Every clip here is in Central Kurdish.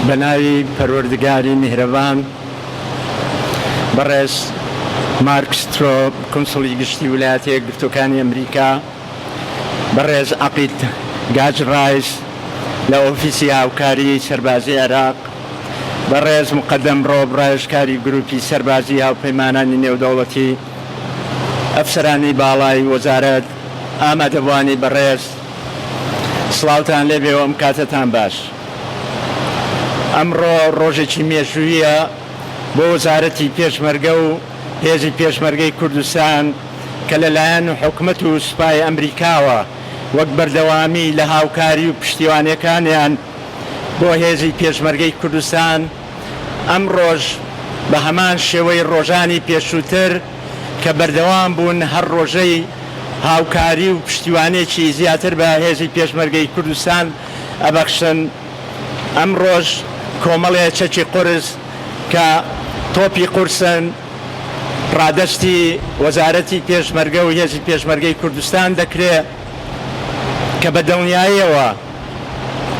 بناوی پەروەردگاری میهرەبان بەڕێز مارک سترۆپ کۆنسڵی گشتی ویلایەتە یەکگرتووەکانی ئەمریکا، بەڕێز عەقیل گاج ڕایس لە ئۆفیسی هاوکاری سەربازی عێراق، بەڕێز مقەدەم ڕۆب ڕایشکاری گروپی سەربازی هاوپەیمانانی نێودەوڵەتی، ئەفسەرانی باڵای وەزارەت، ئامادەبوانی بەڕێز، سڵاوتان لێبێ و ئەم کاتتان باش. ئەمڕۆ ڕۆژێکی مێژوویە بۆ وەزارەتی پێشمەرگە و هێزی پێشمەرگەی کوردستان کە لەلایەن حکومەت و سوپای ئەمریکاوە وەک بەردەوامی لە هاوکاری و پشتیوانیەکانیان بۆ هێزی پێشمەرگەی کوردستان ئەم ڕۆژ بە هەمان شێوەی ڕۆژانی پێشووتر کە بەردەوام بوون هەر ڕۆژەی هاوکاری و پشتیوانێکی زیاتر بە هێزی پێشمەرگەی کوردستان ئەبەخشن. ئەم ڕۆژ کۆمەڵێ چەکی قورس کە تۆپی قورسن ڕادەستی وەزارەتی پێشمەرگە و هێزی پێشمەرگەی کوردستان دەکرێت کە بە دڵنیاییەوە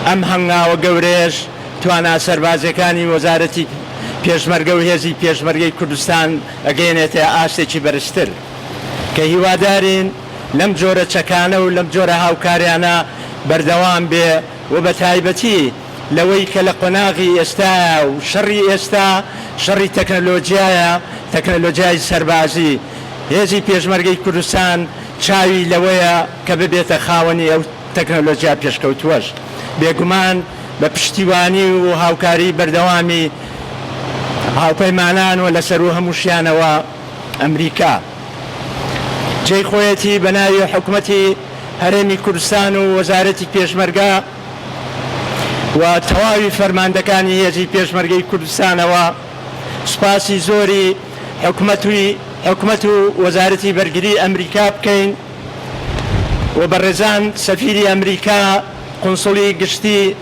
ئەم هەنگاوە گەورەیەش توانە سەربازەکانی وەزارەتی پێشمەرگە و هێزی پێشمەرگەی کوردستان ئەگەێنێتە ئاستێکی بەرزتر کە هیوادارین لەم جۆرە چەکانە و لەم جۆرە هاوکاریانە بەردەوام بێ و بە تایبەتی لەوەی کە لە قۆناغی ئێستایە و شەڕی ئێستا شەڕی تەکنەلۆجیایە، تەکنەلۆجیای سەربازی. هێزی پێشمەرگەی کوردستان چاوی لەوەیە کە ببێتە خاوەنی ئەو تەکنەلۆجیا پێشکەوتووەش، بێگومان بە پشتیوانی و هاوکاری بەردەوامی هاوپەیمانان و لەسەر و هەمووشیانەوە ئەمریکا جێی خۆیەتی بە ناوی حکومەتی هەرێمی کوردستان و وەزارەتی پێشمەرگە و تەواوی فەرماندەکانی هێزی پێشمەرگەی کوردستانەوە سوپاسی زۆری حکومەت و وەزارەتی بەرگری ئەمریکا بکەین و بەڕێزان سەفیری ئەمریکا، قونسڵی گشتی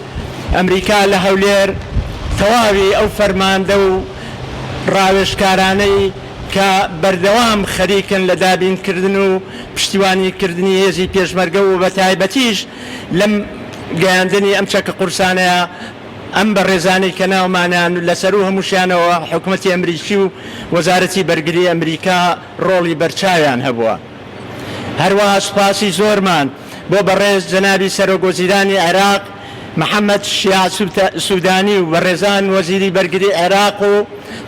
ئەمریکا لە هەولێر تەواوی ئەو فەرماندە و ڕاوێژکارانەی کە بەردەوام خەریکن لە دابینکردن و پشتیوانیکردنی هێزی پێشمەرگە و بە تایبەتیش لەم گەیاندنی ئەم چەکە قورسانەیە ئەم بەڕێزانەی کە ناومانیان لەسەر و هەمووشیانەوە حکومەتی ئەمریکی و وەزارەتی بەرگری ئەمریکا ڕۆڵی بەرچاویان هەبووە. هەروەها سوپاسی زۆرمان بۆ بەڕێز جەنابی سەرۆکوەزیرانی عێراق محەممەد شیع سوودانی و بەڕێزان وەزیری بەرگری عێراق و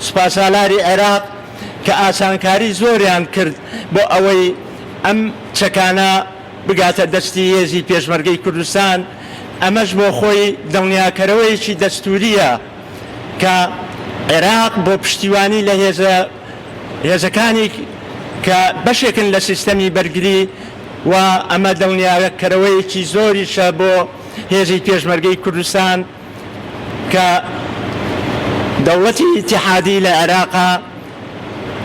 سوپاسالاری عێراق کە ئاسانکاری زۆریان کرد بۆ ئەوەی ئەم چەکانە بگاتە دەستی هێزی پێشمەرگەی کوردستان. ئەمەش بۆ خۆی دڵنیاکەرەوەیەکی دەستوریە کە عێراق بۆ پشتیوانی لە هێزەکانی کە بەشێکن لە سیستەمی بەرگری و ئەمە دڵنیاکەرەوەیەکی زۆریشە بۆ هێزی پێشمەرگەی کوردستان کە دەوڵەتی ئیتیحادی لە عێراقا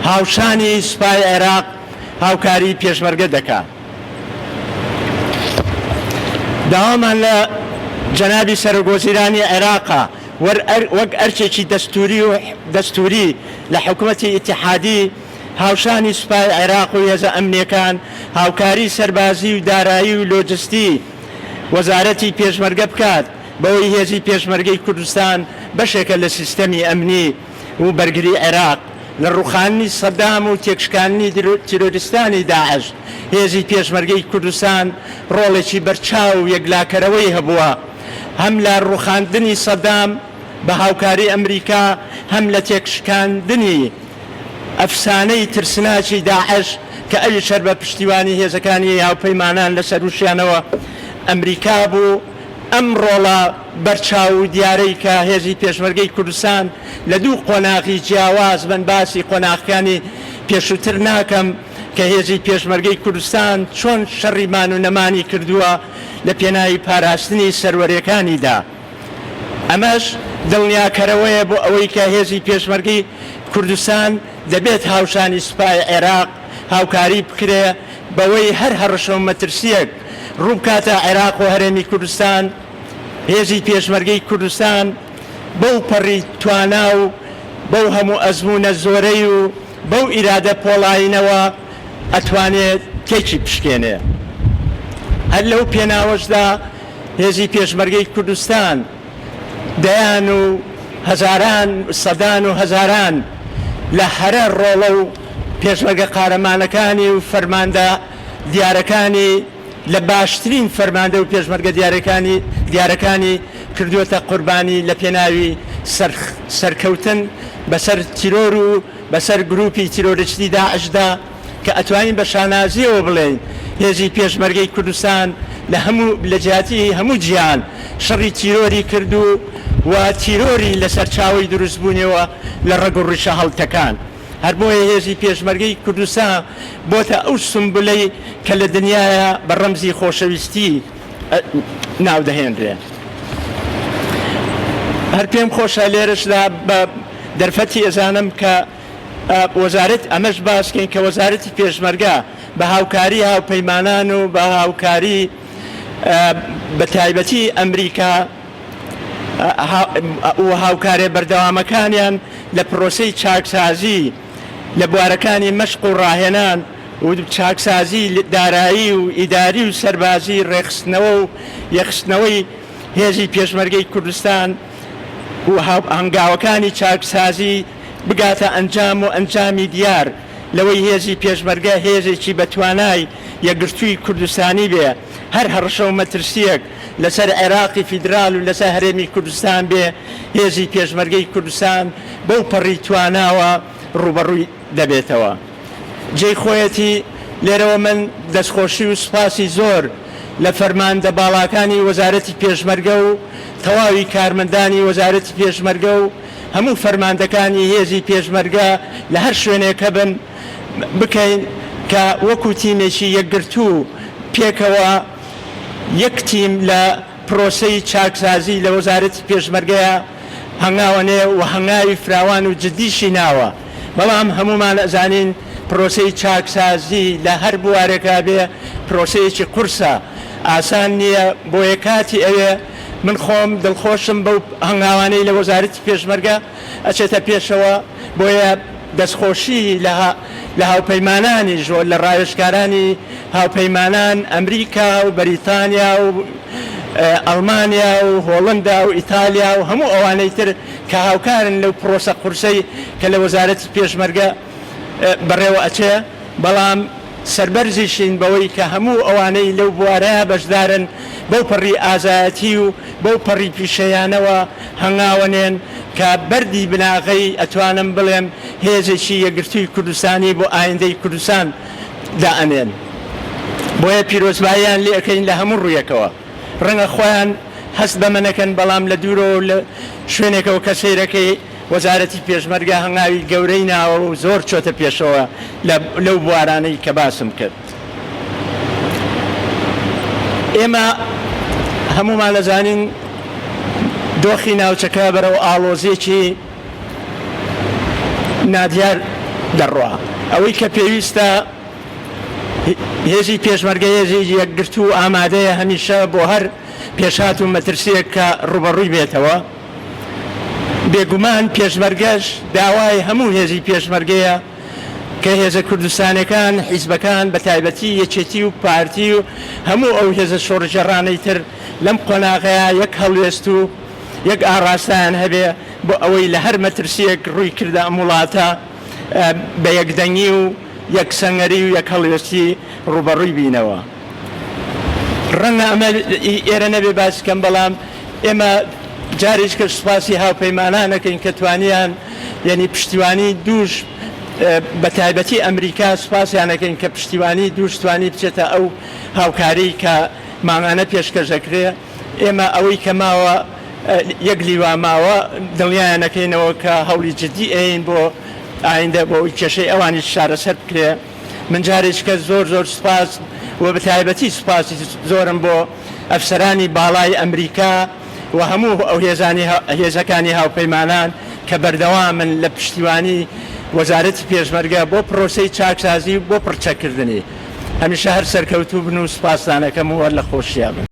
هاوشانی سوپای عێراق هاوکاری پێشمەرگە دەکات. داوامان لە جەنابی سەرۆکوەزیرانی عێراقا وەک ئەرچێکی دەستوری لە حکومەتی ئیتیحادی هاوشانی سوپای عێراق و هێزە ئەمنیەکان هاوکاری سەربازی و دارایی و لۆجستی وەزارەتی پێشمەرگە بکات بەوەی هێزی پێشمەرگەی کوردستان بەشێکە لە سیستەمی ئەمنی و بەرگری عێراق لە ڕوخاندنی سەدام و تێکشکاندنی تیرۆریستانی داعش. هێزی پێشمەرگەی کوردستان ڕۆڵێکی بەرچاو و یەکلاکەرەوەی هەبووە، هەم لە ڕوخاندنی سەدام بە هاوکاری ئەمریکا، هەم لە تێکشکاندنی ئەفسانەی ترسناکی داعش کە ئەوی شەر بە پشتیوانی هێزەکانی هاوپەیمانان لەسەر وشیانەوە ئەمریکا بوو. ئەم ڕۆڵە بەرچاو و دیارەی کە هێزی پێشمەرگەی کوردستان لە دوو قۆناغی جیاواز بن باسی قۆناغەکانی پێشووتر ناکەم کە هێزی پێشمەرگەی کوردستان چۆن شەڕی مان و نەمانی کردووە لە پێناوی پاراستنی سەروەریەکانیدا. ئەمەش دڵنیاکەرەوەیە بۆ ئەوەی کە هێزی پێشمەرگەی کوردستان دەبێت هاوشانی سوپای عێراق هاوکاری بکرێ بەوەی هەر هەڕەشە و مەترسیەک ڕوو بکاتە عێراق و هەرێمی کوردستان. هێزی پێشمەرگەی کوردستان بەو پەڕی توانا و بەو هەموو ئەزمونە زۆرەی و بەو ئیرادە پۆڵاینەوە ئەتوانێت تێکی پشکێنێ. هەر لەو پێناوەشدا هێزی پێشمەرگەی کوردستان بەو پەڕی توانا و بەو ئیرادە پۆڵاینەوە ئەتوانێت تێکی پشکێنێ. هەر لەو پێناوەشدا هێزی پێشمەرگەی کوردستان بەو پەڕی توانا و بەو ئیرادە پۆڵاینەوە ئەتوانێت دەیان و هەزاران سەدان و هەزاران لە هەرە ڕۆڵە و پێشمەرگە قارەمانەکانی و فەرماندە دیارەکانی لە باشترین فەرماندە و پێشمەرگە دیارەکانی کردووەتە قوربانی لە پێناوی سەرکەوتن بەسەر تیرۆر و بەسەر گروپی تیرۆریستی داعشدا کە ئەتوانین بە شانازیەوە بڵێن هێزی پێشمەرگەی کوردستان لە جیاتی هەموو جیان شەڕی تیرۆری کردو و تیرۆری لەسەر چاوەی دروستبوونیەوە لە ڕێگ و ڕیشە هەڵتەکان هەر بۆیە هێزی پێشمەرگەی کوردستان بۆتە ئەو سمبولەی کە لە دنیاە بە ڕەمزی خۆشەویستی ناودەهێنرێ. هەر پێم خۆشە لێرەشدا بە دەرفەتی ئەزانم کە وەزارەت ئەمەش باسکەین کە وەزارەتی پێشمەرگە بە هاوکاری هاوپەیمانان و بە هاوکاری بە تایبەتی ئەمریکا و هاوکارێ بەردەوامەکانیان لە پرۆسەی چاکسازی لە بوارەکانی مەشق و ڕاهێنان و چاکسازی دارایی و ئیداری و سەربازی ڕێخستنەوە و یەخستنەوەی هێزی پێشمەرگەی کوردستان و هەنگاوەکانی چاکسازی بگاتە ئەنجام و ئەنجامی دیار لەوەی هێزی پێشمەرگە هێزێکی بەتوانای یەکگرتووی کوردستانی بێ هەر هەڕەشە و مەترسیەک لەسەر عێراقی فیدرال و لەسەر هەرێمی کوردستان بێ هێزی پێشمەرگەی کوردستان بەو پەڕی تواناوە ڕوبەڕووی دەبێتەوە. جێی خۆیەتی لێرەوە من دەستخۆشی و سوپاسی زۆر لە فەرماندە باڵاکانی وەزارەتی پێشمەرگە و تەواوی کارمەندانی وەزارەتی پێشمەرگە و هەموو فەرماندەکانی هێزی پێشمەرگە لە هەر شوێنێکە بن بکەین کە وەکو تیمێکی یەکگرتوو پێکەوە یەک تیم لە پرۆسەی چاکسازی لە وەزارەتی پێشمەرگەیە هەنگاوەنێ و هەنگاوی فراوان و جدیشی ناوە بەڵام هەمومان ئەزانین پرۆسەی چاکسازی لە هەر بوارێکا بێ پرۆسەیەکی قورسە ئاسان نییە بۆ یەکاتی ئەوێ من خۆم دڵخۆشم بەو هەنگاوانەی لە وەزارەتی پێشمەرگە ئەچێتە پێشەوە بۆیە دەستخۆشی لە هاوپەیمانانی ژۆر لە ڕایشکارانی هاوپەیمانان ئەمریکا و بەریتانیا و ئەڵمانیا و هۆڵندا و ئیتالیا و هەموو ئەوانەی تر کە هاوکارن لەو پرۆسە قورسەی کە لە وەزارەتی پێشمەرگە بەڕێوە ئەچێ بەڵام سەربەرزیشین بەوەی کە هەموو ئەوانەی لەو بوارەیە بەشدارن بەو پەڕی ئازایەتی و بەو پەڕی پیشەیانەوە هەنگاوەنێن کە بەردی بناغەی ئەتوانم بڵێم هێزێکی یەکگرتووی کوردستانی بۆ ئایندەی کوردستان دائەنێن بۆیە پیرۆزباییان لێ ئەەکەین لە هەموو ڕوویەکەوە ڕەنگە خۆیان هەست بەمەنەکەن بەڵام لە دوورەوە لە شوێنێکەوە کە سەیرەکەی وەزارەتی پێشمەرگە هەنگاوی گەورەی ناوە و زۆر چۆتە پێشەوە لەو بوارانەی کە باسم کرد. ئێمە هەمومان لەزانین دۆخی ناوچەکە بەرەو ئاڵۆزیێکی نادیار دەڕوا ئەوەی کە پێویستە هێزی پێشمەرگە هێزی یەکگرتوو ئامادەیە هەمیشە بۆ هەر پێشات و مەترسیەک کە ڕوبەڕووی بێتەوە بێگومان پێشمەرگەش داوای هەموو هێزی پێشمەرگەیە کە هێزە کوردستانەکان حیزبەکان بە تایبەتی یەکێتی و پارتی و هەموو ئەو هێزە شۆڕژەڕانەی تر لەم قۆناغەیە یەک هەڵوێست و یەک ئاڕاستیان هەبێ بۆ ئەوەی لە هەر مەترسیەک ڕووی کردە ئەم وڵاتە بە یەکدەنگی و یەک سەنگەری و یەک هەڵوێستی ڕوبەڕووی بینەوە. ڕەنگە ئەمە ئێرە نەبێ باسی کەم بەڵام ئێمە جارێک کە سوپاسی هاوپەیمانانەکەین کە توانیان یعنی پشتیوانی دووش بە تایبەتی ئەمریکا سوپاسیانەکەین کە پشتیوانی دووش توانی بچێتە ئەو هاوکاری کە ماڵانە پێشکەشەکرێ ئێمە ئەوەی کە ماوە یەک لیوا ماوە دڵیانەکەینەوە کە هەوڵی جدی ئەین بۆ ئایندە بۆ ئەوی کێشەی ئەوانی شارەسەر بکرێ. من جارێککە زۆر سوپاس و بە تایبەتی سوپاسی زۆرم بۆ ئەفسەرانی باڵای ئەمریکا و هەموو ئەو هێزەکانی هاوپەیمانان کە بەردەوامن لە پشتیوانی وەزارەتی پێشمەرگە بۆ پرۆسەی چاکسازی بۆ پڕچەکردنی هەمیشە هەر سەرکەوتوو بن و سوپاسدانەکەم وەر لە خۆشییا بن.